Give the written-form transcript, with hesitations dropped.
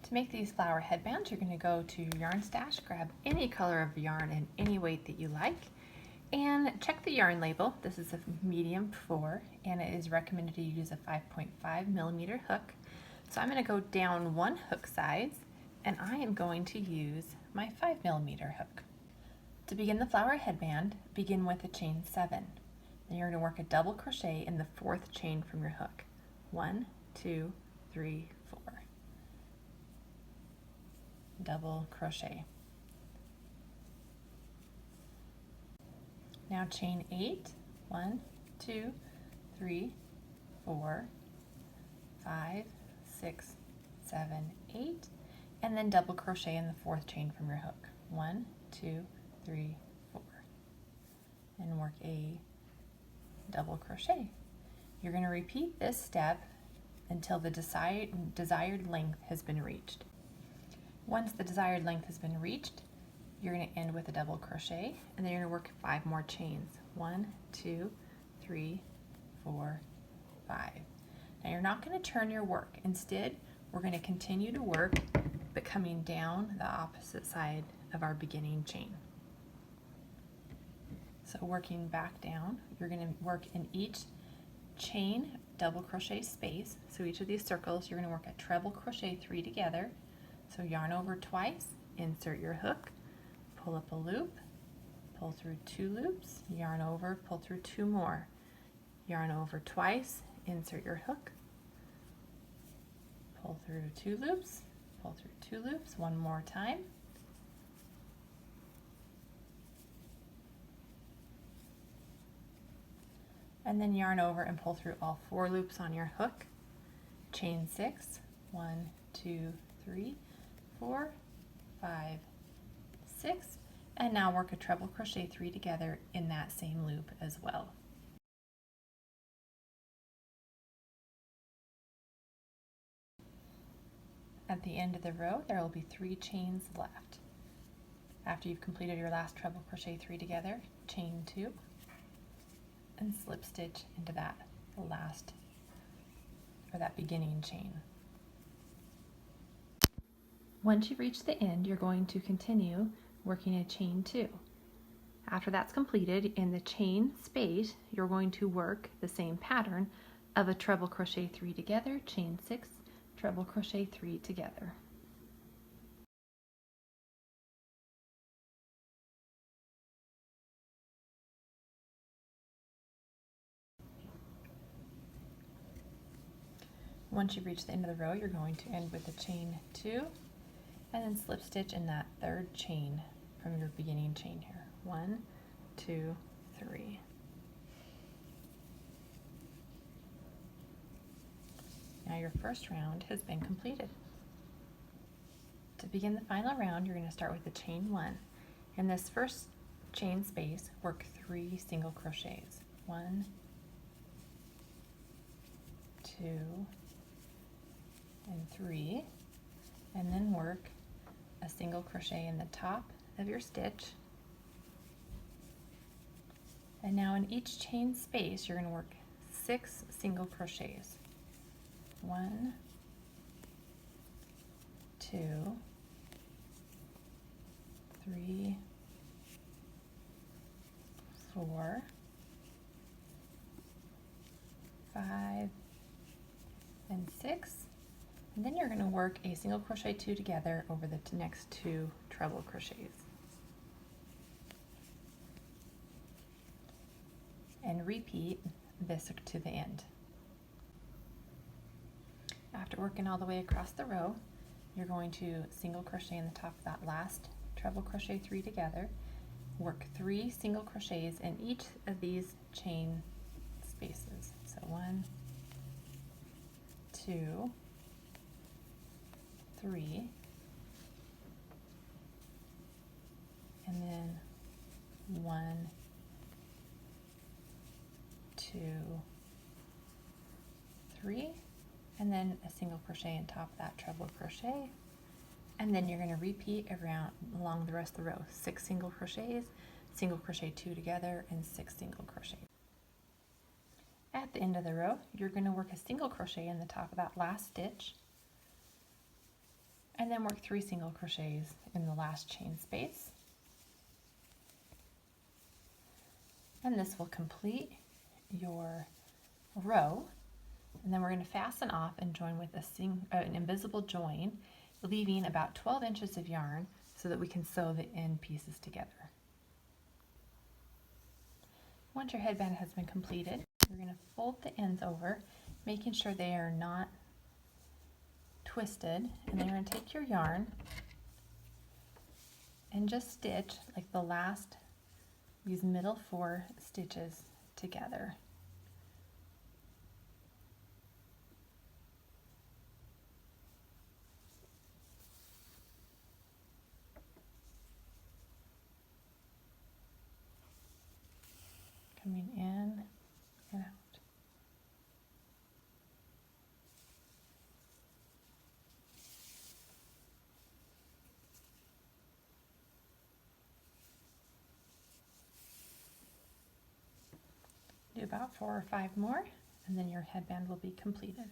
To make these flower headbands, you're going to go to your yarn stash, grab any color of yarn and any weight that you like, and check the yarn label. This is a medium 4, and it is recommended to use a 5.5 millimeter hook. So I'm going to go down 1 hook size, and I am going to use my 5 millimeter hook. To begin the flower headband, begin with a chain 7. Then you're going to work a double crochet in the 4th chain from your hook. 1, 2, 3, 4. Double crochet. Now chain 8, 1, 2, 3, 4, 5, 6, 7, 8, and then double crochet in the 4th chain from your hook. 1, 2, 3, 4, and work a double crochet. You're going to repeat this step until the desired length has been reached. Once the desired length has been reached, you're going to end with a double crochet, and then you're going to work 5 more chains. 1, 2, 3, 4, 5. Now you're not going to turn your work. Instead, we're going to continue to work, but coming down the opposite side of our beginning chain. So working back down, you're going to work in each chain double crochet space. So each of these circles, you're going to work a treble crochet 3 together. So yarn over twice, insert your hook, pull up a loop, pull through 2 loops, yarn over, pull through 2 more, yarn over twice, insert your hook, pull through 2 loops, pull through 2 loops, 1 more time, and then yarn over and pull through all 4 loops on your hook, chain 6, 1, 2, 3, 4, 5, 6, and now work a treble crochet 3 together in that same loop as well. At the end of the row, there will be 3 chains left. After you've completed your last treble crochet 3 together, chain 2, and slip stitch into that last, or that beginning chain. Once you reach the end, you're going to continue working a chain 2. After that's completed, in the chain space, you're going to work the same pattern of a treble crochet 3 together, chain 6, treble crochet 3 together. Once you reach the end of the row, you're going to end with a chain 2, and then slip stitch in that 3rd chain from your beginning chain here. 1, 2, 3. Now your first round has been completed. To begin the final round, you're going to start with the chain 1. In this first chain space, work 3 single crochets. 1, 2, and 3, and then work a single crochet in the top of your stitch. And now in each chain space, you're going to work 6 single crochets. 1, 2, 3, 4, 5, and 6. And then you're going to work a single crochet 2 together over the next 2 treble crochets. And repeat this to the end. After working all the way across the row, you're going to single crochet in the top of that last treble crochet 3 together, work 3 single crochets in each of these chain spaces. So 1, 2, 3, and then 1, 2, 3, and then a single crochet on top of that treble crochet, and then you're going to repeat along the rest of the row. 6 single crochets, single crochet 2 together, and 6 single crochets. At the end of the row, you're going to work a single crochet in the top of that last stitch, and then work 3 single crochets in the last chain space. And this will complete your row. And then we're going to fasten off and join with an invisible join, leaving about 12 inches of yarn so that we can sew the end pieces together. Once your headband has been completed, you're going to fold the ends over, making sure they are not twisted, and then you're going to take your yarn and just stitch like the last, these middle 4 stitches together. Coming in and out. Do about 4 or 5 more, and then your headband will be completed.